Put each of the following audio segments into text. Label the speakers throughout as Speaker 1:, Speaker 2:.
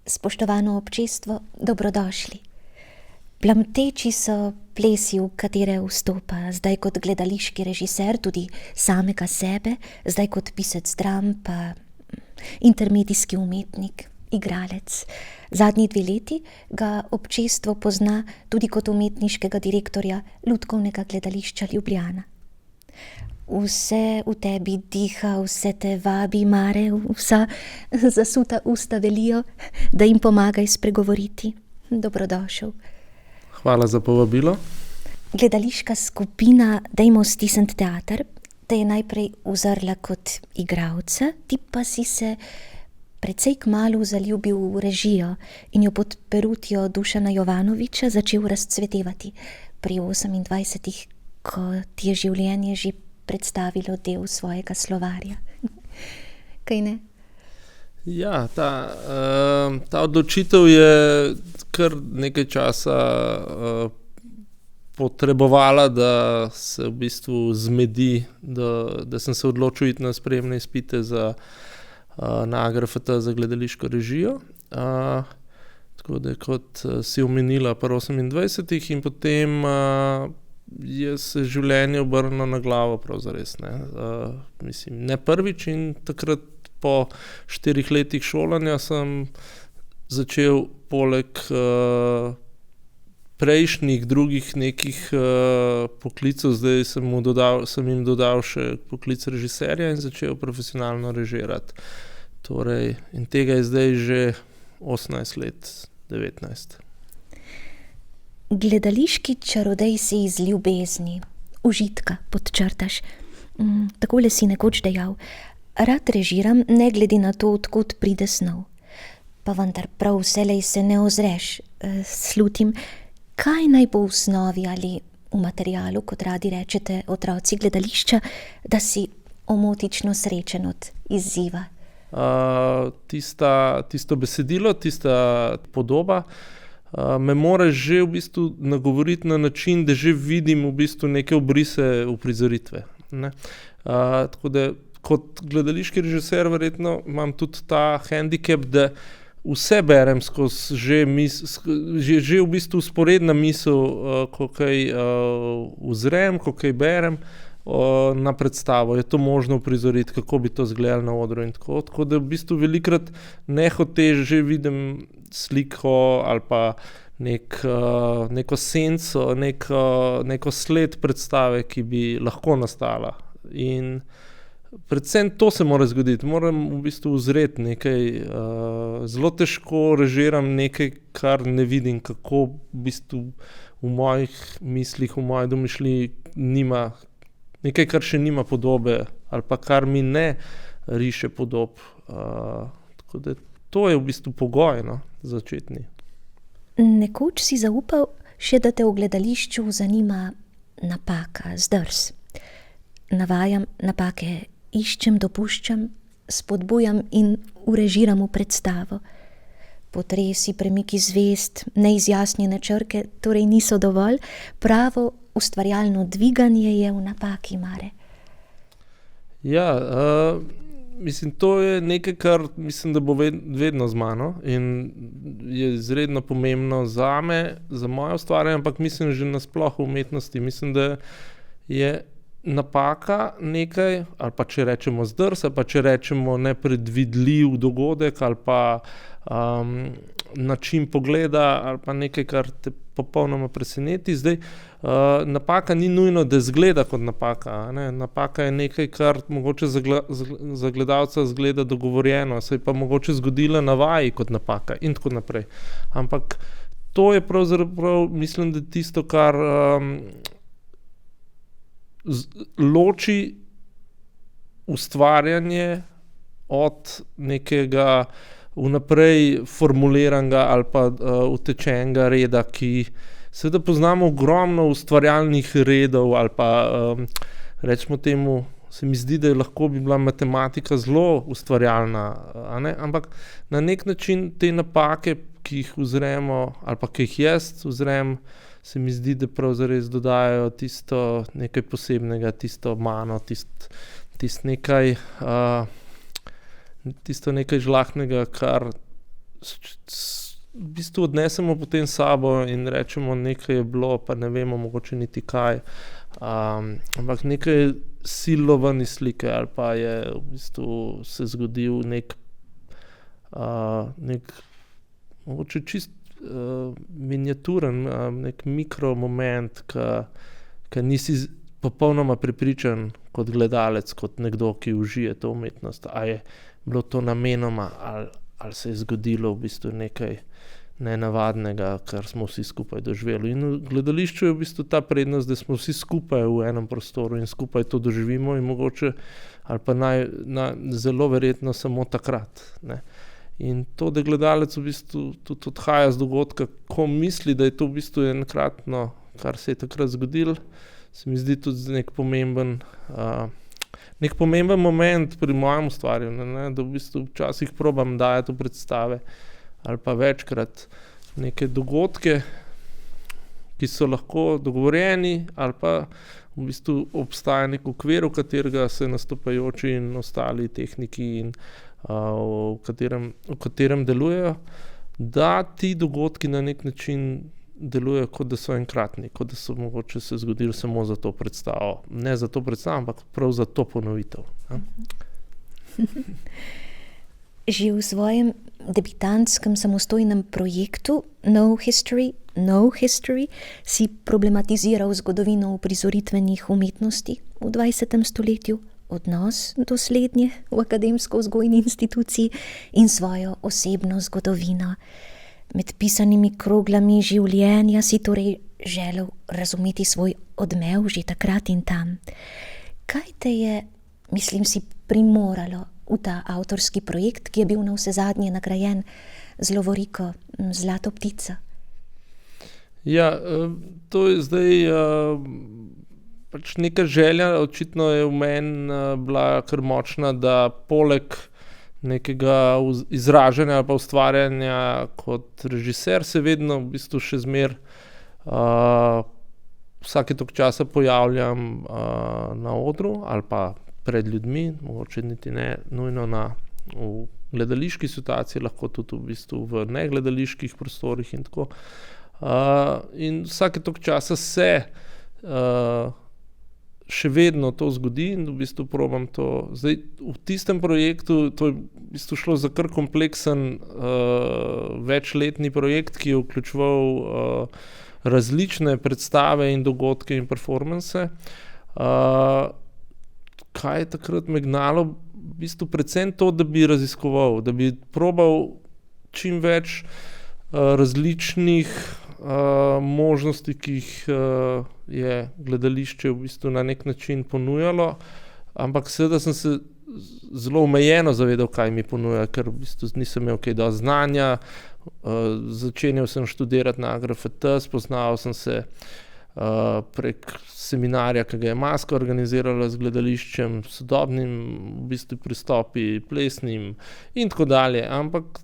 Speaker 1: Spoštovano občestvo, dobrodošli. Plamteči so plesi, v katere vstopa, zdaj kot gledališki režiser tudi samega sebe, zdaj kot pisec dram, pa intermedijski umetnik, igralec. Zadnji 2 leti ga občestvo pozna tudi kot umetniškega direktorja Lutkovnega gledališča Ljubljana. Vse v tebi diha, vse te vabi, Mare, vsa zasuta usta velijo, da jim pomagaj spregovoriti. Dobrodošel.
Speaker 2: Hvala za povabilo.
Speaker 1: Gledališka skupina Dajmo stisniti teater te je najprej uzrla kot igralca, ti pa si se precej kmalu zaljubil v režijo in jo pod perutjo Dušana Jovanovića začel razcvetevati pri 28, ko ti je življenje že predstavilo del svojega slovarja. Kaj ne?
Speaker 2: Ja, ta odločitev je kar nekaj časa potrebovala, da se v bistvu zmedi, da sem se odločil iti na sprejemne izpite na AGRFT za gledališko režijo. Tako da kot si omenila pri 28 in potem je se življenje obrnilo na glavo prav zares, ne. Mislim, ne prvič in takrat po 4 letih šolanja sem začel poleg prejšnjih drugih nekih poklicev, zdaj sem jim dodal še poklic režiserja in začel profesionalno režirati. Torej, in tega je zdaj že 18 let, 19.
Speaker 1: Gledališki čarodej si iz ljubezni, užitka podčrtaš. Takole si nekoč dejal: rad režiram, ne glede na to, od kod pride snov. Pa vendar prav vselej se ne ozreš. Slutim, kaj naj bo v snovi ali v materialu, kot radi rečete otroci gledališča, da si omotično srečen od izziva?
Speaker 2: Tisto besedilo, tista podoba me mora že v bistvu nagovoriti na način, da že vidim v bistvu neke obrise uprizoritve, ne. Tako da kot gledališki režiser verjetno imam tudi ta hendikep, da vse berem skozi že v bistvu vzporedna misel, ko kaj uzrem, ko kaj berem na predstavo. Je to možno uprizoriti, kako bi to izgledalo na odru in tako. Tako da v bistvu velikokrat nehote že vidim sliko ali pa neko senco, neko sled predstave, ki bi lahko nastala. In predvsem to se mora zgoditi. Moram v bistvu uzreti nekaj. Zelo težko režiram nekaj, kar ne vidim, kako v bistvu v mojih mislih, v moji domišljiji nima, nekaj, kar še nima podobe ali pa kar mi ne riše podob. Tako da to je v bistvu pogoj, no, začetni.
Speaker 1: Nekoč si zaupal še, da te v gledališču zanima napaka, zdrs. Navajam napake, iščem, dopuščam, spodbujam in urežiram v predstavo. Potresi, premiki zvezd, neizjasnjene črke torej niso dovolj, pravo ustvarjalno dviganje je v napaki, Mare.
Speaker 2: Ja, mislim, to je nekaj, kar mislim, da bo vedno z mano in je izredno pomembno zame, za moje ustvarjanje, ampak mislim že nasploh v umetnosti. Mislim, da je napaka nekaj, ali pa če rečemo zdrs, ali pa če rečemo nepredvidljiv dogodek, ali pa način pogleda, ali pa nekaj, kar te popolnoma preseneti. Zdaj, napaka ni nujno, da izgleda kot napaka, a ne. Napaka je nekaj, kar mogoče za gledalca izgleda dogovorjeno, se je pa mogoče zgodila na vaji kot napaka in tako naprej. Ampak to je pravzaprav, mislim, da tisto, kar loči ustvarjanje od nekega vnaprej formuliranega ali pa utečenega reda, ki seveda poznamo ogromno ustvarjalnih redov ali pa recimo temu, se mi zdi, da lahko bi bila matematika zelo ustvarjalna, a ne, ampak na nek način te napake, ki jih uzremo ali pa ki jih jaz uzrem, se mi zdi, da prav zares dodajajo tisto nekaj posebnega, tisto mano, tisto nekaj žlahtnega, kar v bistvu odnesemo potem s sabo in rečemo, nekaj je bilo, pa ne vemo mogoče niti kaj. Ampak nekaj je silo ven iz slike ali pa je v bistvu se zgodil nek mogoče čist miniaturen, nek mikromoment, ke nisi popolnoma prepričan kot gledalec, kot nekdo, ki užije to umetnost. A je bilo to namenoma ali se je zgodilo v bistvu nekaj nenavadnega, kar smo vsi skupaj doživeli. In v gledališču je v bistvu ta prednost, da smo vsi skupaj v enem prostoru in skupaj to doživimo in mogoče ali pa zelo verjetno samo takrat, ne. In to, da gledalec v bistvu tudi odhaja z dogodka, ko misli, da je to v bistvu enkratno, kar se je takrat zgodilo, se mi zdi tudi nek pomemben moment pri mojem ustvarjanju, ne, da v bistvu včasih probam dajati v predstave ali pa večkrat neke dogodke, ki so lahko dogovorjeni ali pa v bistvu obstaja nek okvir, v katerega se nastopajoči in ostali tehniki in v katerem delujejo, da ti dogodki na nek način delujejo, kot da so enkratni, kot da so mogoče se zgodili samo za to predstavo. Ne za to predstavo, ampak prav za to ponovitev.
Speaker 1: Že v svojem debitantskem samostojnem projektu No History si problematiziral zgodovino uprizoritvenih umetnosti v 20. stoletju, odnos do slednje v akademsko-vzgojni instituciji in svojo osebno zgodovino. Med pisanimi kroglami življenja si torej želel razumeti svoj odmev že takrat in tam. Kaj te je, mislim si, primoralo v ta avtorski projekt, ki je bil navsezadnje nagrajen z lovoriko Zlato ptico?
Speaker 2: Ja, to je zdaj pač neka želja, očitno je v meni bila kar močna, da poleg nekega izražanja ali pa ustvarjanja kot režiser se vedno v bistvu še zmeraj vsake toliko časa pojavljam na odru ali pa pred ljudmi, mogoče niti ne nujno v gledališki situaciji, lahko tudi v bistvu v negledaliških prostorih in tako. In vsake toliko časa se še vedno to zgodi in v bistvu probam to. Zdaj, v tistem projektu, to je v bistvu šlo za kar kompleksen večletni projekt, ki je vključeval različne predstave in dogodke in performanse. Kaj je takrat me gnalo? V bistvu predvsem to, da bi raziskoval, da bi probal čim več različnih možnosti, ki jih je gledališče v bistvu na nek način ponujalo, ampak seveda sem se zelo omejeno zavedal, kaj mi ponuja, ker v bistvu nisem imel kaj dosti znanja. Začenjal sem študirati na AGRFT, spoznaval sem se prek seminarja, ki ga je Maska organizirala z gledališčem, sodobnim v bistvu pristopi, plesnim in tako dalje, ampak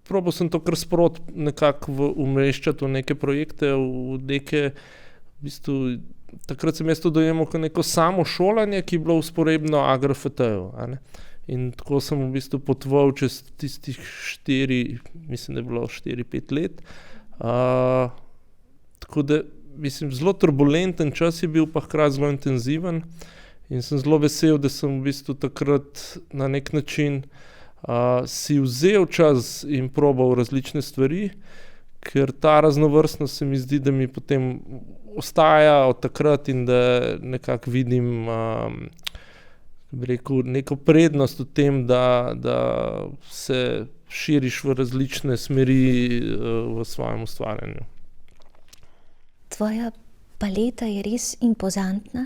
Speaker 2: probal sem to kar sproti nekako umeščati v neke projekte, v neke, v bistvu, takrat sem jaz to dojemal kot neko samo šolanje, ki je bilo vzporedno AGRFT-ju, a ne. In tako sem v bistvu potoval čez tistih 4-5 let. Tako da, mislim, zelo turbulenten čas je bil, pa hkrati zelo intenziven in sem zelo vesel, da sem v bistvu takrat na nek način si vzel čas in probal različne stvari, ker ta raznovrstnost se mi zdi, da mi potem ostaja od takrat in da nekako vidim, bi rekel, neko prednost v tem, da se širiš v različne smeri v svojem ustvarjanju.
Speaker 1: Tvoja paleta je res impozantna.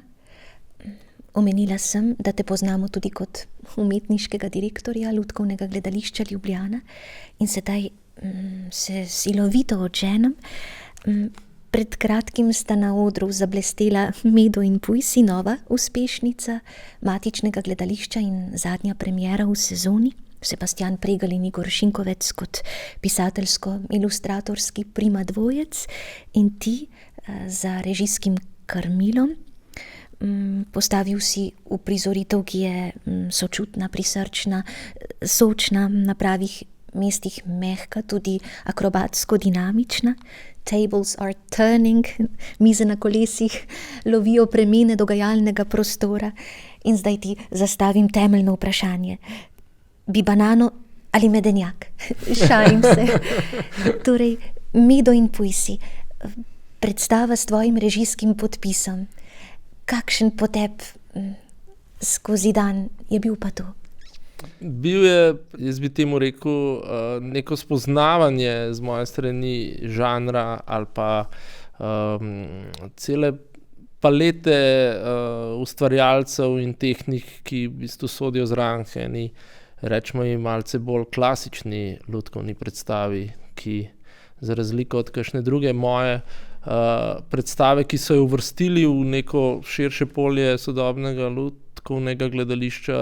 Speaker 1: Omenila sem, da te poznamo tudi kot umetniškega direktorja Lutkovnega gledališča Ljubljana in sedaj se silovito odženem. Pred kratkim sta na odru zablestela Medo in Pujsi, nova uspešnica matičnega gledališča in zadnja premiera v sezoni. Sebastian Pregelj in Igor Šinkovec kot pisateljsko-ilustratorski prima dvojec in ti za režijskim krmilom. Postavil si uprizoritev, ki je sočutna, prisrčna, sočna na pravih mestih mehka, tudi akrobatsko dinamična. Tables are turning, mize na kolesih lovijo premene dogajalnega prostora. In zdaj ti zastavim temeljno vprašanje. Bi banano ali medenjak? Šalim se. Torej, Mido in Pujsi, predstava s tvojim režijskim podpisom. Kakšen potep skozi dan je bil pa to?
Speaker 2: Bil je, jaz bi temu rekel, neko spoznavanje z moje strani žanra ali pa cele palete ustvarjalcev in tehnik, ki v bistvu sodijo zraven k eni, rečemo jim, malce bolj klasični lutkovni predstavi, ki za razliko od kakšne druge moje predstave, ki so jo uvrstili v neko širše polje sodobnega lutkovnega gledališča,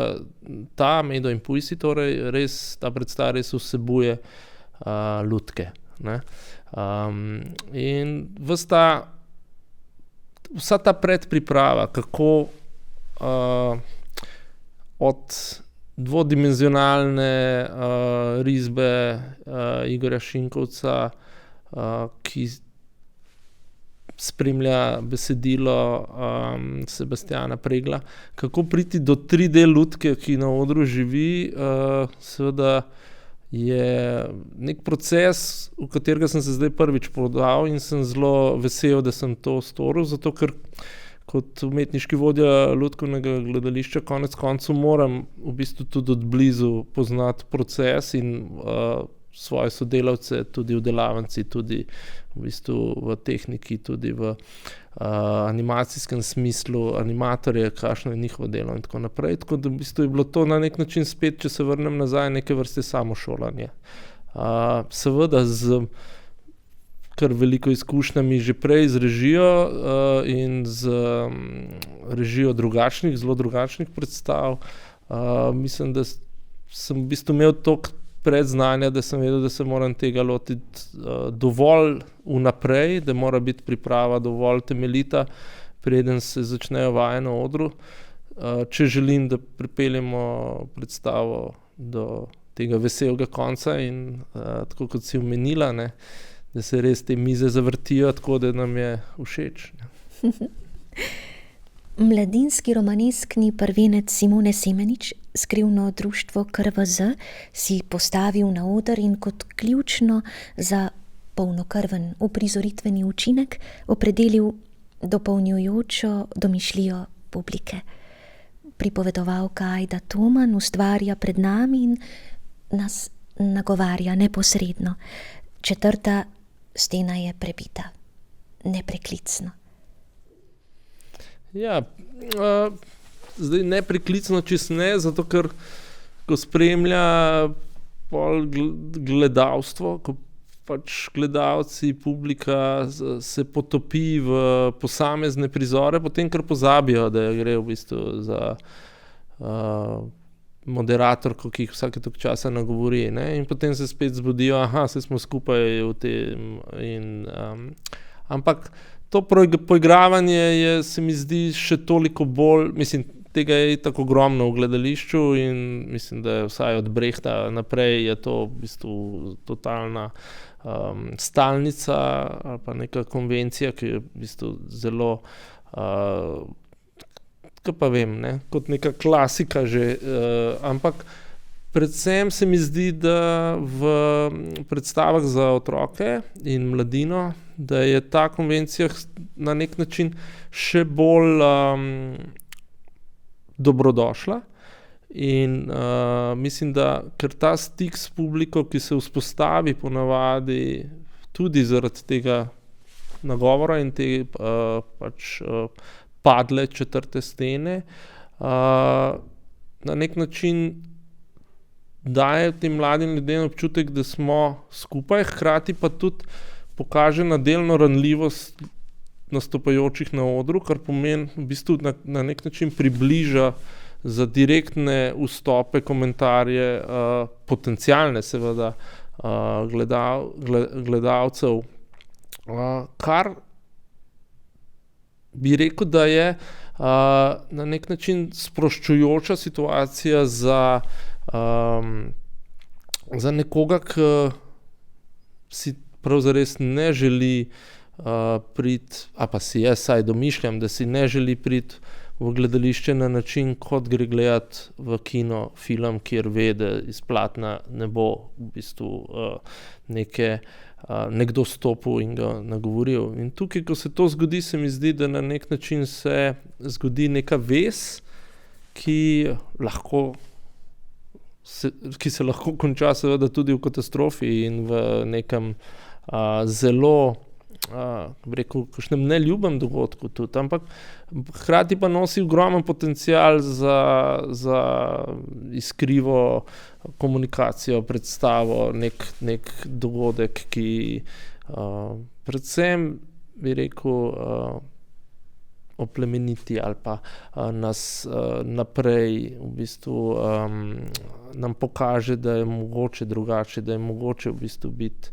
Speaker 2: ta Mido in Pujsi, torej res, ta predstava res vsebuje lutke, ne. In vsa ta predpriprava, kako od dvodimenzionalne risbe Igorja Šinkovca, ki spremlja besedilo Sebastiana Pregla, kako priti do 3D lutke, ki na odru živi, seveda je nek proces, v katerega sem se zdaj prvič podal in sem zelo vesel, da sem to storil, zato ker kot umetniški vodja lutkovnega gledališča konec koncev moram v bistvu tudi od blizu poznati proces in svoje sodelavce, tudi v delavnici, tudi v bistvu v tehniki, tudi v animacijskem smislu, animatorje, kakšno je njihovo delo in tako naprej. Tako da v bistvu je bilo to na nek način spet, če se vrnem nazaj, neke vrste samošolanje. Seveda z kar veliko izkušnjami že prej z režijo in z režijo zelo drugačnih predstav. Mislim, da sem v bistvu imel toliko predznanja, da sem vedel, da se moram tega lotiti dovolj vnaprej, da mora biti priprava dovolj temeljita, preden se začnejo vaje na odru. Če želim, da pripeljemo predstavo do tega veselega konca in tako kot si omenila, ne, da se res te mize zavrtijo tako, da nam je všeč.
Speaker 1: Mladinski romaneskni prvenec Simone Semenič, Skrivno društvo KRVZ, si postavil na oder in kot ključno za polnokrven uprizoritveni učinek opredelil dopolnjujočo domišljijo publike. Pripovedovalka Ajda Toman ustvarja pred nami in nas nagovarja neposredno. 4. stena je prebita. Nepreklicno.
Speaker 2: Ja, zdaj nepreklicno čisto ne, zato ker ko spremlja pol gledalstvo, ko pač gledalci, publika se potopi v posamezne prizore, potem kar pozabijo, da gre v bistvu za moderatorko, ki jih vsake toliko časa nagovori, ne, in potem se spet zbudijo, saj smo skupaj v tem ampak to poigravanje je, se mi zdi, še toliko bolj, mislim, tega je tako ogromno v gledališču in mislim, da je vsaj od Brehta naprej je to v bistvu totalna stalnica ali pa neka konvencija, ki je v bistvu zelo, kaj pa vem, ne, kot neka klasika že, ampak predvsem se mi zdi, da v predstavah za otroke in mladino, da je ta konvencija na nek način še bolj dobrodošla in mislim, da ker ta stik s publiko, ki se vzpostavi ponavadi tudi zaradi tega nagovora in te pač padle 4. stene, na nek način daje tem mladim ljudem občutek, da smo skupaj, hkrati pa tudi pokaže na delno ranljivost nastopajočih na odru, kar pomeni v bistvu na nek način približa za direktne vstope, komentarje, potencialne seveda gledalcev, kar bi rekel, da je na nek način sproščujoča situacija za za nekoga, ki si prav zares ne želi priti, a pa si jaz saj domišljam, da si ne želi priti v gledališče na način, kot gre gledati v kino film, kjer ve, da iz platna ne bo v bistvu nekdo stopil in ga nagovoril. In tukaj, ko se to zgodi, se mi zdi, da na nek način se zgodi neka vez, ki se lahko konča seveda tudi v katastrofi in v nekem zelo, bi rekel, kakšnem neljubem dogodku tudi, ampak hkrati pa nosi ogromen potencial za iskrivo komunikacijo, predstavo, nek dogodek, ki predvsem, bi rekel, oplemeniti ali pa nas naprej v bistvu nam pokaže, da je mogoče drugače, da je mogoče v bistvu biti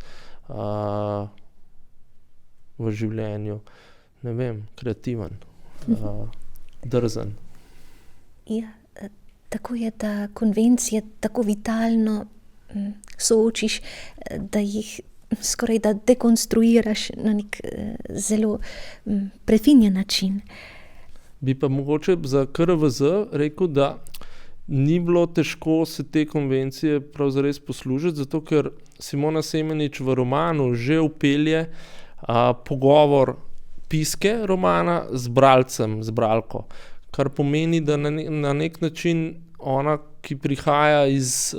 Speaker 2: v življenju, ne vem, kreativen, drzen.
Speaker 1: Ja, tako je, da konvencije tako vitalno soočiš, da jih skoraj da dekonstruiraš na nek zelo prefinjen način.
Speaker 2: Bi pa mogoče za KRVZ rekel, da ni bilo težko se te konvencije prav zares poslužiti, zato ker Simona Semenič v romanu že vpelje pogovor piske romana z bralcem, z bralko. Kar pomeni, da na nek način ona, ki prihaja iz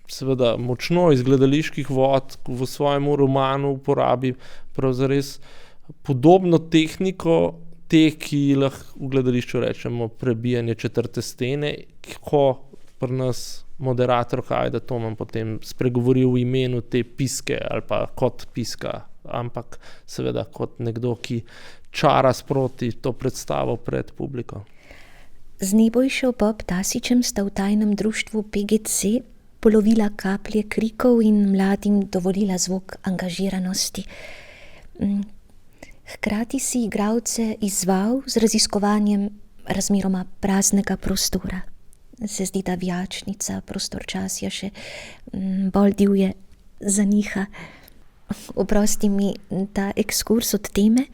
Speaker 2: seveda močno iz gledaliških vod, v svojem romanu uporabi prav zares podobno tehniko, ki lahko v gledališču rečemo prebijanje četrte stene, ko pri nas moderator Hajda Toman potem spregovori v imenu te piske ali pa kot piska, ampak seveda kot nekdo, ki čara sproti to predstavo pred publiko.
Speaker 1: Z Nebojšo Bob Tasičem sta v tajnem društvu PGC polovila kaplje krikov in mladim dovolila zvok angažiranosti. Hkrati si igralce izzval z raziskovanjem razmeroma praznega prostora. Se zdi, da vijačnica, prostor-čas je še bolj divje zaniha. Oprosti mi ta ekskurs od teme,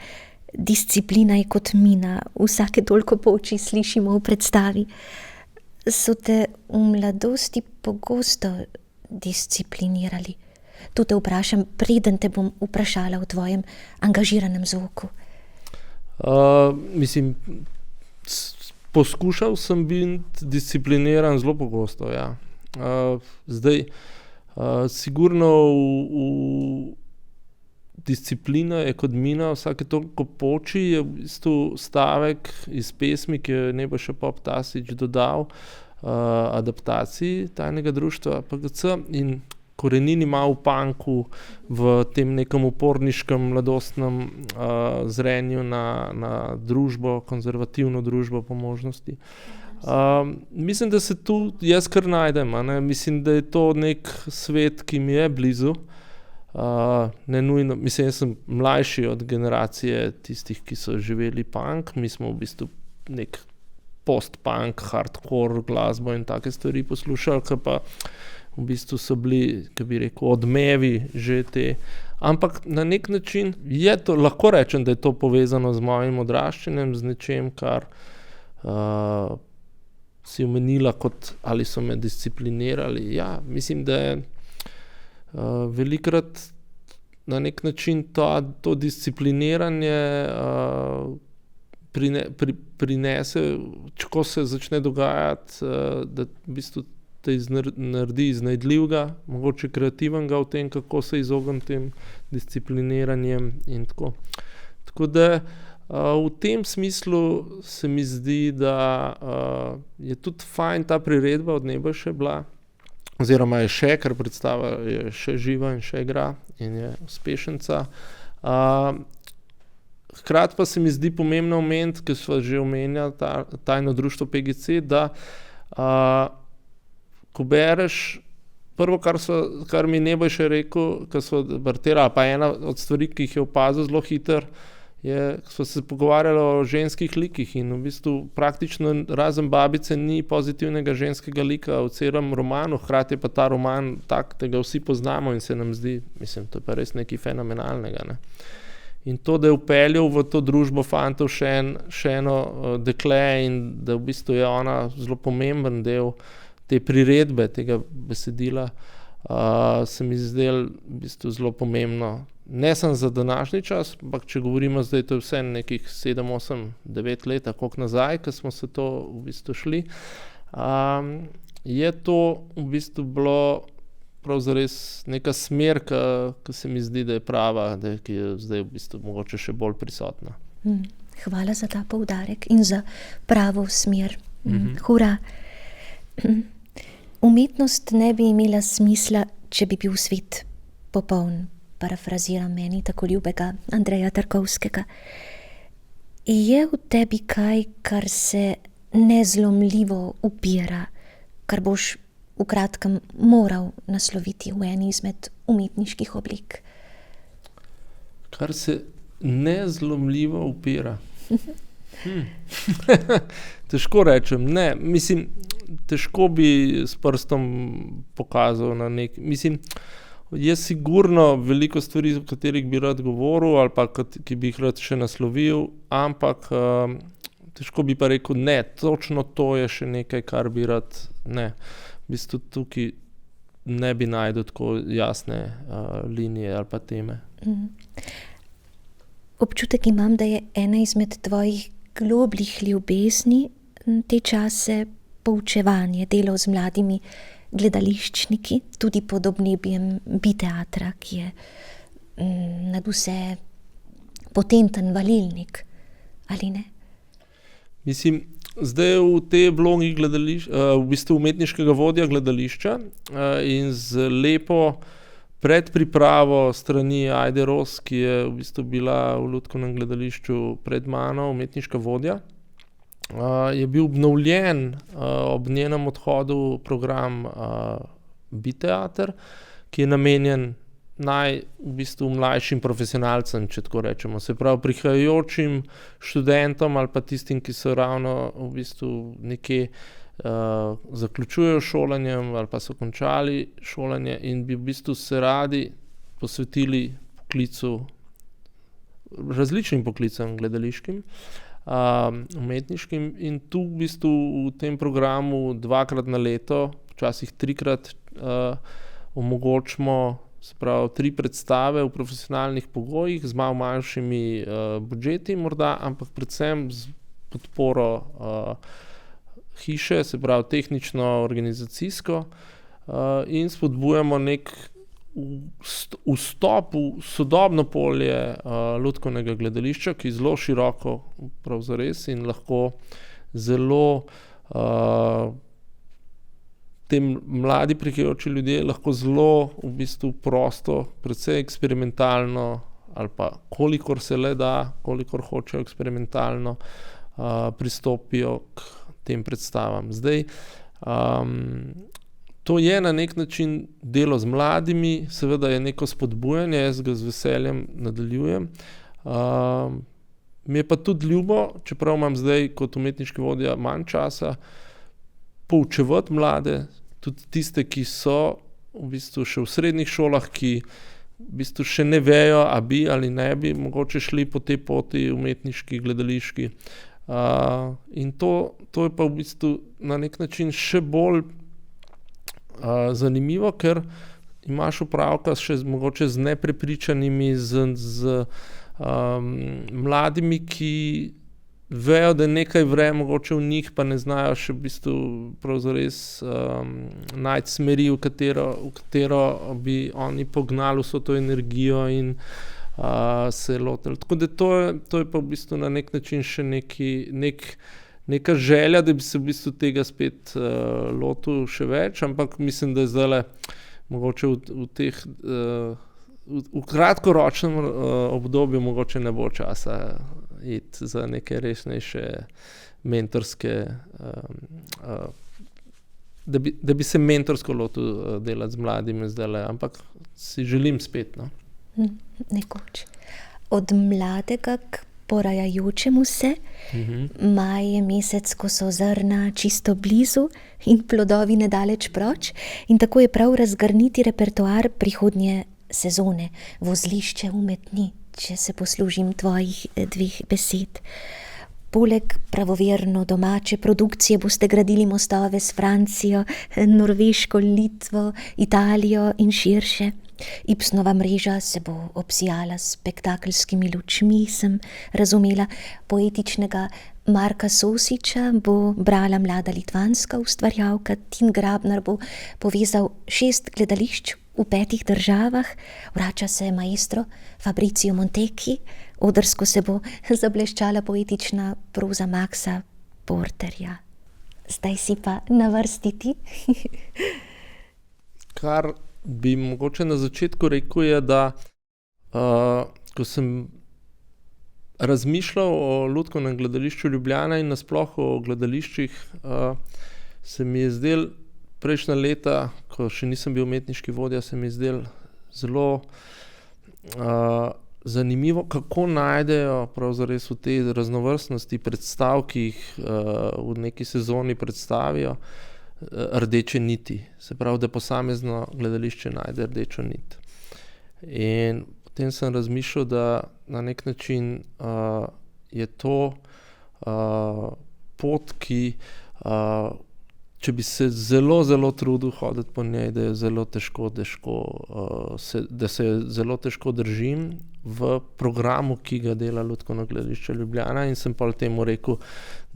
Speaker 1: disciplina je kot mina, vsake toliko po oči slišimo v predstavi. So te v mladosti pogosto disciplinirali? Tu te vprašam, preden te bom vprašala o tvojem angažiranem zvoku.
Speaker 2: Poskušal sem biti discipliniran zelo pogosto, ja. Zdaj, sigurno disciplina je kot mina, vsake toliko poči, je v bistvu stavek iz pesmi, ki jo je Nebojša Bob Tasič dodal, adaptaciji tajnega društva PGC in korenini ima v punku, v tem nekem uporniškem mladostnem zrenju na družbo, konzervativno družbo po možnosti. Mislim, da se tu jaz kar najdem, mislim, da je to nek svet, ki mi je blizu. Ne nujno, mislim, jaz sem mlajši od generacije tistih, ki so živeli punk, mi smo v bistvu nek post-punk, hardcore glasbo in take stvari poslušali, ki pa v bistvu so bili, ki bi rekel, odmevi že te. Ampak na nek način je to, lahko rečem, da je to povezano z mojim odraščanjem, z nečem, kar si omenila kot, ali so me disciplinirali. Ja, mislim, da je velikrat na nek način to discipliniranje prinese, ko se začne dogajati, da v bistvu te naredi iznajdljivega, mogoče kreativnega v tem, kako se izogniti tem discipliniranjem in tako. Tako da v tem smislu se mi zdi, da je tudi fajn ta priredba od Nebojše bila, oziroma je še, ker predstava je še živa in še igra in je uspešnica. Hkrati pa se mi zdi pomembno omeniti, ker sva že omenjali tajno društvo PGC, da ko bereš, prvo, kar mi Nebojša rekel, ko sva vrtela, pa ena od stvari, ki jih je opazil zelo hitro, smo se pogovarjali o ženskih likih in v bistvu praktično razen babice ni pozitivnega ženskega lika v celem romanu, hkrati je pa ta roman tak, da ga vsi poznamo in se nam zdi, mislim, to je pa res nekaj fenomenalnega, ne. In to, da je vpeljal v to družbo fantov še eno dekle in da v bistvu je ona zelo pomemben del te priredbe, tega besedila, se mi zdelo v bistvu zelo pomembno. Ne samo za današnji čas, ampak če govorimo zdaj, to je vse nekih 7, 8, 9 let, koliko nazaj, ko smo se to v bistvu šli, je to v bistvu bilo prav zares neka smer, ki se mi zdi, da je prava, ki je zdaj v bistvu mogoče še bolj prisotna.
Speaker 1: Hvala za ta poudarek in za pravo smer. Hura. Umetnost ne bi imela smisla, če bi bil svet popoln. Parafraziram meni tako ljubega Andreja Tarkovskega. Je v tebi kaj, kar se nezlomljivo upira, kar boš v kratkem moral nasloviti v eni izmed umetniških oblik?
Speaker 2: Kar se nezlomljivo upira? Težko rečem, ne. Mislim, težko bi s prstom pokazal na mislim, je sigurno veliko stvari, o katerih bi rad govoril ali pa ki bi jih rad še naslovil, ampak težko bi pa rekel, ne, točno to je še nekaj, kar bi rad, ne. V bistvu tukaj ne bi našel tako jasne linije ali pa teme.
Speaker 1: Občutek imam, da je ena izmed tvojih globljih ljubezni te čase poučevanje, delo z mladimi gledališčniki, tudi pod obnebjem Biteatra, ki je nadvse potenten valilnik, ali ne?
Speaker 2: Mislim, zdaj v tej vlogi v bistvu umetniškega vodja gledališča in z lepo predpripravo strani Ajde Ros, ki je v bistvu bila v Lutkovnem gledališču pred mano umetniška vodja, je bil obnovljen ob njenem odhodu program Biteater, ki je namenjen v bistvu mlajšim profesionalcem, če tako rečemo. Se pravi, prihajajočim študentom ali pa tistim, ki so ravno v bistvu nekje zaključujejo šolanjem ali pa so končali šolanje in bi v bistvu se radi posvetili poklicu, različnim poklicem gledališkim, umetniškim in tu v bistvu v tem programu 2-krat na leto, včasih 3-krat omogočimo, se pravi 3 predstave v profesionalnih pogojih z malo manjšimi budžeti morda, ampak predvsem z podporo hiše, se pravi tehnično, organizacijsko, in spodbujamo nek vstop v sodobno polje lutkovnega gledališča, ki je zelo široko prav zares in lahko zelo te mladi prihajajoči ljudje lahko zelo v bistvu prosto, precej eksperimentalno ali pa kolikor se le da, kolikor hočejo eksperimentalno pristopijo k tem predstavam. Zdaj, to je na nek način delo z mladimi, seveda je neko spodbujanje, jaz ga z veseljem nadaljujem. Mi je pa tudi ljubo, čeprav imam zdaj kot umetniški vodja manj časa, poučevati mlade, tudi tiste, ki so v bistvu še v srednjih šolah, ki v bistvu še ne vejo, a bi ali ne bi mogoče šli po tej poti umetniški, gledališki. In to je pa v bistvu na nek način še bolj zanimivo, ker imaš opravka še mogoče z neprepričanimi, z mladimi, ki vejo, da nekaj vre mogoče v njih, pa ne znajo še v bistvu prav zares najti smeri, v katero bi oni pognali vso to energijo in se lotili. Tako da to je pa v bistvu na nek način še neka želja, da bi se v bistvu tega spet lotil še več, ampak mislim, da je zdajle mogoče v kratkoročnem obdobju mogoče ne bo časa iti za neke resnejše mentorske, da bi se mentorsko lotil delati z mladimi zdajle, ampak si želim spet, no.
Speaker 1: Nekoč. Od mladega k porajajočemu se. Maj je mesec, ko so zrna čisto blizu in plodovi nedaleč proč, in tako je prav razgrniti repertoar prihodnje sezone, vozlišče umetni, če se poslužim tvojih dveh besed. Poleg pravoverno domače produkcije boste gradili mostove s Francijo, Norveško, Litvo, Italijo in širše. Ibsenova mreža se bo obsijala s spektakelskimi lučmi, sem razumela. Poetičnega Marka Sosiča bo brala mlada litvanska ustvarjalka, Tin Grabnar bo povezal 6 gledališč v 5 državah, vrača se maestro Fabrizio Montecchi, odrsko se bo zableščala poetična proza Maxa Porterja. Zdaj si pa na vrsti ti.
Speaker 2: Kar bi mogoče na začetku rekel je, da ko sem razmišljal o Lutkovnem gledališču Ljubljana in nasploh o gledališčih, se mi je zdelo prejšnja leta, ko še nisem bil umetniški vodja, se mi je zdelo zelo zanimivo, kako najdejo pravzaprav v tej raznovrstnosti predstav, ki jih v neki sezoni predstavijo, rdeče niti. Se pravi, da posamezno gledališče najde rdečo nit. In potem sem razmišljal, da na nek način je to pot, ki če bi se zelo, zelo trudil hoditi po njej, da je zelo težko, da se zelo težko držim v programu, ki ga dela Lutkovno gledališče Ljubljana, in sem pol temu rekel,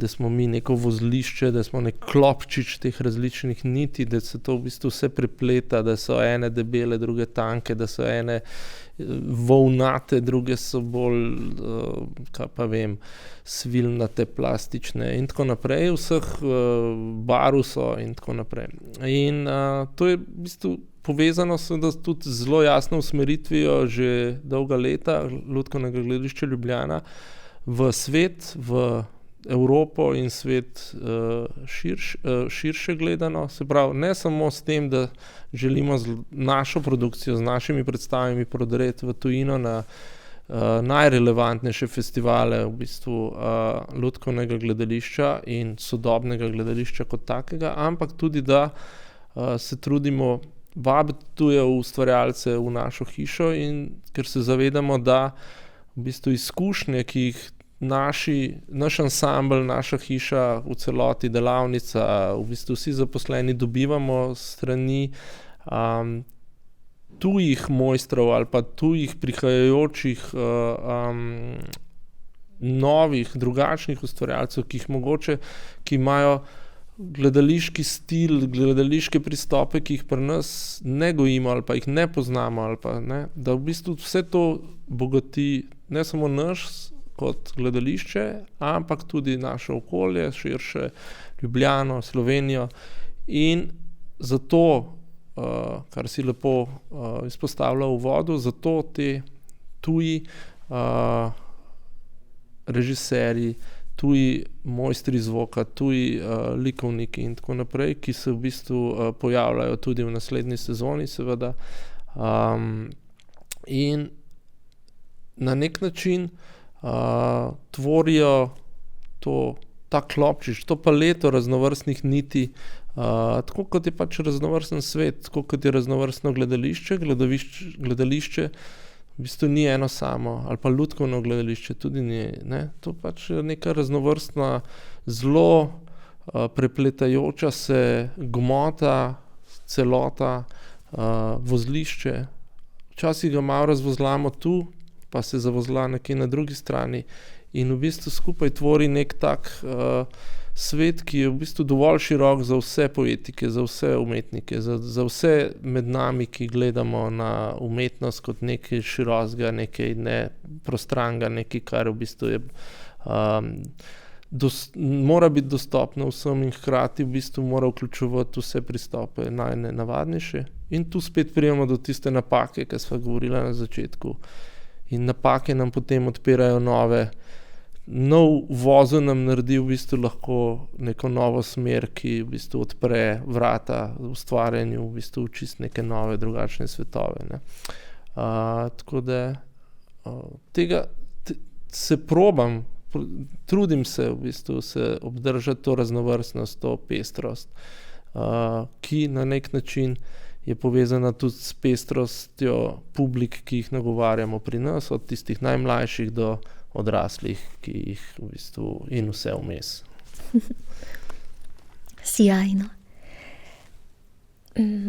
Speaker 2: da smo mi neko vozlišče, da smo nek klopčič teh različnih niti, da se to v bistvu vse prepleta, da so ene debele, druge tanke, da so ene volnate, druge so bolj, kaj pa vem, svilnate, plastične in tako naprej, vseh barv so in tako naprej. In to je v bistvu povezano seveda tudi z zelo jasno usmeritvijo že dolga leta Lutkovnega gledališča Ljubljana v svet, v Evropo in svet širše gledano. Se pravi, ne samo s tem, da želimo z našo produkcijo, z našimi predstavami prodreti v tujino na najrelevantnejše festivale v bistvu Lutkovnega gledališča in sodobnega gledališča kot takega, ampak tudi, da se trudimo vabiti tuje ustvarjalce v našo hišo, in ker se zavedamo, da v bistvu izkušnje, ki jih naš ansambel, naša hiša v celoti, delavnica, v bistvu vsi zaposleni dobivamo strani tujih mojstrov ali pa tujih prihajajočih novih, drugačnih ustvarjalcev, ki imajo gledališki stil, gledališke pristope, ki jih pri nas ne gojimo ali pa jih ne poznamo, ali pa ne, da v bistvu vse to bogati ne samo naš kot gledališče, ampak tudi naše okolje, širše Ljubljano, Slovenijo, in zato, kar si lepo izpostavlja v uvodu, zato te tuji režiserji, tuji mojstri zvoka, tuji likovniki in tako naprej, ki se v bistvu pojavljajo tudi v naslednji sezoni, seveda. In na nek način tvorijo ta klopčič, to paleto raznovrstnih niti, tako kot je pač raznovrsten svet, tako kot je raznovrstno gledališče. Gledališče v bistvu ni eno samo, ali pa Lutkovno gledališče tudi ni, ne. To pač je neka raznovrstna, zelo prepletajoča se gmota, celota, vozlišče. Včasih ga malo razvozlamo tu, pa se zavozla nekje na drugi strani, in v bistvu skupaj tvori nek tak svet, ki je v bistvu dovolj širok za vse poetike, za vse umetnike, za vse med nami, ki gledamo na umetnost kot nekaj širokega, nekaj neprostranega, nekaj, kar v bistvu je mora biti dostopno vsem in hkrati v bistvu mora vključevati vse pristope najnenavadnejše. In tu spet pridemo do tiste napake, ki sva govorila na začetku. In napake nam potem odpirajo nov vozel nam naredi v bistvu lahko neko novo smer, ki v bistvu odpre vrata ustvarjanju, v bistvu čisto neke nove, drugačne svetove, ne. Tako da se trudim se v bistvu se obdržati to raznovrstnost, to pestrost, ki na nek način je povezana tudi s pestrostjo publik, ki jih nagovarjamo pri nas, od tistih najmlajših do odraslih, ki jih v bistvu in vse vmes.
Speaker 1: Sijajno.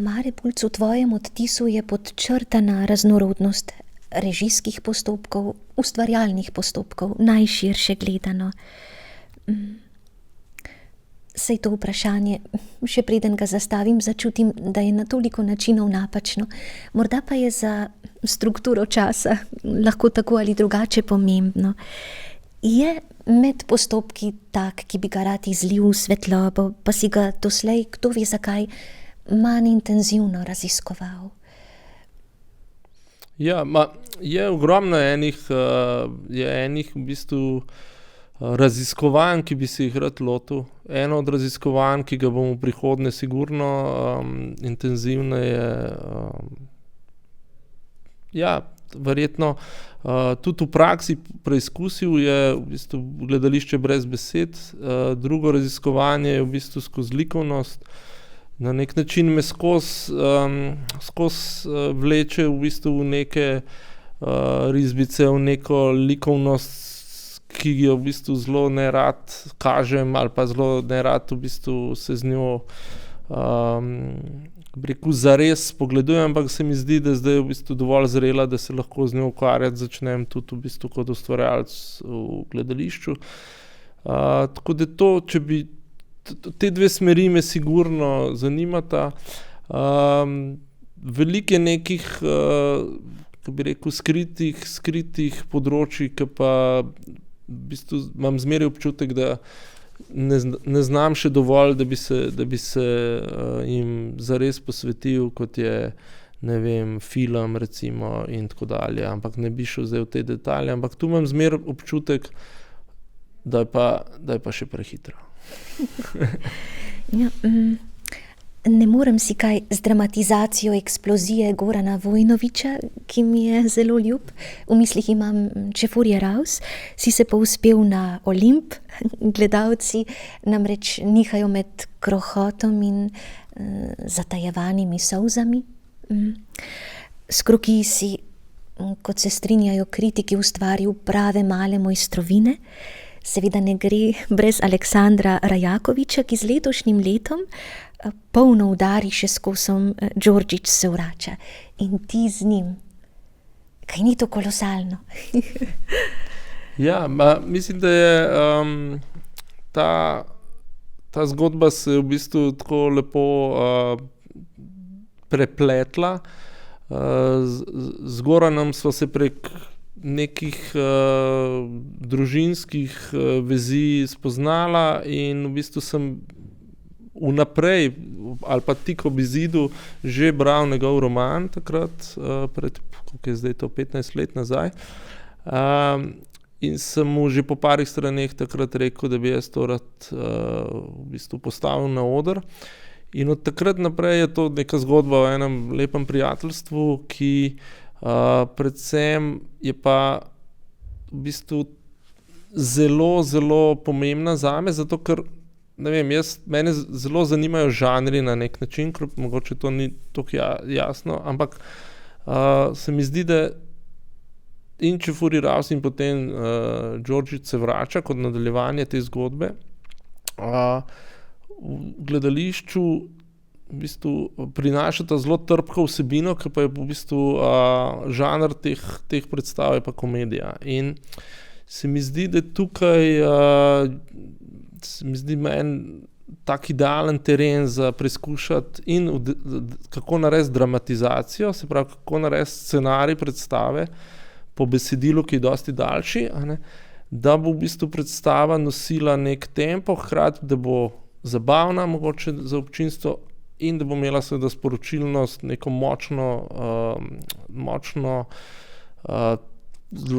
Speaker 1: Marebulc, v tvojem odtisu je podčrtana raznorodnost režijskih postopkov, ustvarjalnih postopkov, najširše gledano. Saj to vprašanje, še preden ga zastavim, začutim, da je na toliko načinov napačno. Morda pa je za strukturo časa lahko tako ali drugače pomembno. Je med postopki tak, ki bi ga rad izlil v svetlobo, pa si ga doslej, kdo ve zakaj, manj intenzivno raziskoval?
Speaker 2: Ja, je ogromno enih v bistvu raziskovanj, ki bi se jih rad lotil. Eno od raziskovanj, ki ga bom v prihodnje sigurno intenzivneje, verjetno tudi v praksi preizkusil, je v bistvu gledališče brez besed. Drugo raziskovanje je v bistvu skozi likovnost. Na nek način me skozi vleče v bistvu v neke risbice, v neko likovnost, ki jo v bistvu zelo nerad kažem ali pa zelo nerad v bistvu se z njo zares pogledujem, ampak se mi zdi, da zdaj je v bistvu dovolj zrela, da se lahko z njo ukvarjati začnem tudi v bistvu kot ustvarjalec v gledališču. Tako da to, če bi te dve smeri me sigurno zanimata. Veliko je nekih, kako bi rekel, skritih področij, ki pa v bistvu imam zmeraj občutek, da ne znam še dovolj, da bi se jim zares posvetil, kot je, ne vem, film recimo in tako dalje, ampak ne bi šel zdaj v te detalje, ampak tu imam zmeraj občutek, da je pa še prehitro.
Speaker 1: Ja, ne morem si kaj z dramatizacijo eksplozije Gorana Vojnovića, ki mi je zelo ljub. V mislih imam Čefurje raus, si se povzpel na Olimp. Gledalci namreč nihajo med krohotom in zatajevanimi solzami. S kroki si, kot se strinjajo kritiki, ustvaril prave male mojstrovine. Seveda ne gre brez Aleksandra Rajakoviča, ki z letošnjim letom polno udari še s kosom Đorđić se vrača. In ti z njim. Kaj ni to kolosalno?
Speaker 2: Ja, mislim, da je ta zgodba se v bistvu tako lepo prepletla. Z Goranom sva se prek nekih družinskih vezi spoznala in v bistvu sem vnaprej ali pa tik ob izidu že bral njegov roman takrat, koliko je zdaj to, 15 let nazaj. In sem mu že po parih straneh takrat rekel, da bi jaz to rad v bistvu postavil na oder. In od takrat naprej je to neka zgodba o enem lepem prijateljstvu, ki predvsem je pa v bistvu zelo, zelo pomembna zame, zato ker, ne vem, mene zelo zanimajo žanri na nek način, ker mogoče to ni tako jasno, ampak se mi zdi, da in Čefurji raus in potem Đorđić se vrača kot nadaljevanje te zgodbe. V gledališču v bistvu prinašata zelo trpko vsebino, ki pa je v bistvu žanr teh predstav je pa komedija. In se mi zdi, da tukaj se mi zdi en tak idealen teren za preizkušati in kako narediti dramatizacijo, se pravi, kako narediti scenarij predstave po besedilu, ki je dosti daljši, da bo v bistvu predstava nosila nek tempo, hkrati, da bo zabavna mogoče za občinstvo in da bo imela seveda sporočilnost, neko močno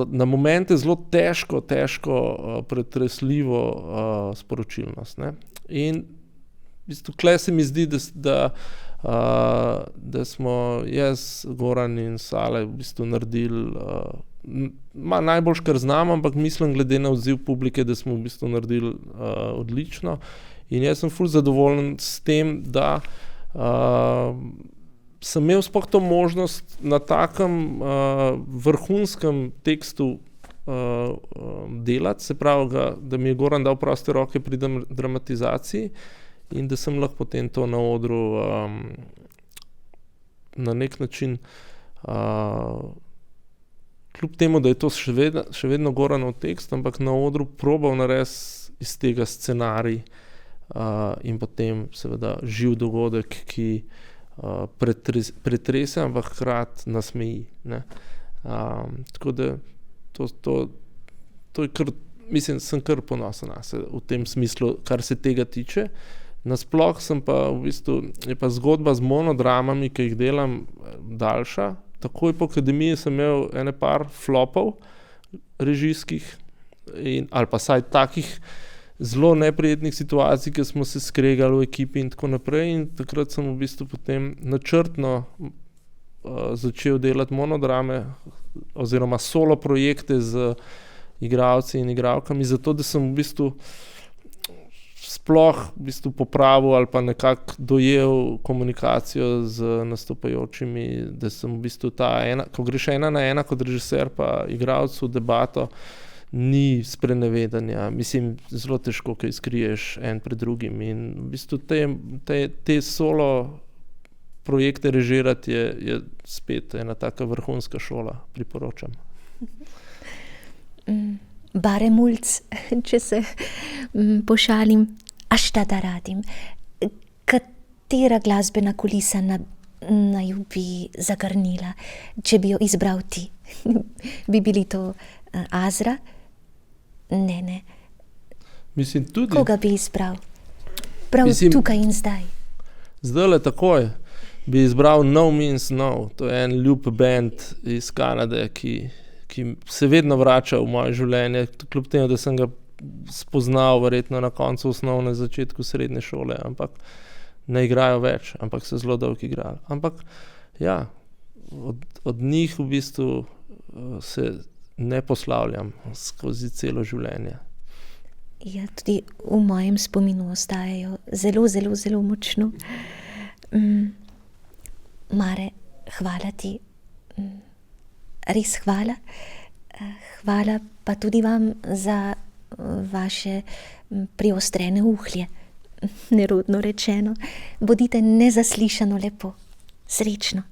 Speaker 2: na momente zelo težko pretresljivo sporočilnost, ne. In v bistvu tule se mi zdi, da smo jaz, Goran in Sale v bistvu naredili najboljš, kar znam, ampak mislim, glede na odziv publike, da smo v bistvu naredili odlično. In jaz sem ful zadovoljen s tem, da sem imel sploh to možnost na takem vrhunskem tekstu delati, se pravi, da mi je Goran dal proste roke pri dramatizaciji in da sem lahko potem to na odru na nek način, kljub temu, da je to še vedno Goranov tekst, ampak na odru probal narediti iz tega scenarij in potem seveda živ dogodek, ki pretrese, ampak hkrati nasmeji, ne. Tako da to je kar, mislim, sem kar ponosen nase v tem smislu, kar se tega tiče. Nasploh sem pa v bistvu, je pa zgodba z monodramami, ki jih delam, daljša. Takoj po akademiji sem imel ene par flopov režijskih ali pa saj takih zelo neprijetnih situacij, ki smo se skregali v ekipi in tako naprej, in takrat sem v bistvu potem načrtno začel delati monodrame oziroma solo projekte z igralci in igralkami, zato da sem v bistvu sploh v bistvu popravil ali pa nekako dojel komunikacijo z nastopajočimi, da sem v bistvu ko greš ena na ena kot režiser pa igralec v debato, ni sprenevedanja. Mislim, zelo težko, kaj skriješ en pred drugim, in v bistvu te solo projekte režirati je spet ena taka vrhunska šola, priporočam.
Speaker 1: Bare mulc, če se pošalim, a šta da radim? Katera glasbena kulisa naju bi zagrnila, če bi jo izbral ti? Bi bili to Azra? Ne.
Speaker 2: Mislim, tudi.
Speaker 1: Koga bi izbral? Prav tukaj in zdaj.
Speaker 2: Zdajle takoj bi izbral No Means No. To je en ljub band iz Kanade, ki se vedno vrača v moje življenje, kljub temu, da sem ga spoznal verjetno na koncu osnovne, začetku srednje šole, ampak ne igrajo več, ampak so zelo dolgo igrali. Ampak ja, od njih v bistvu se ne poslavljam skozi celo življenje.
Speaker 1: Ja, tudi v mojem spominu ostajajo zelo, zelo, zelo močno. Mare, hvala ti. Res hvala. Hvala pa tudi vam za vaše priostrene uhlje, nerodno rečeno. Bodite nezaslišano lepo. Srečno.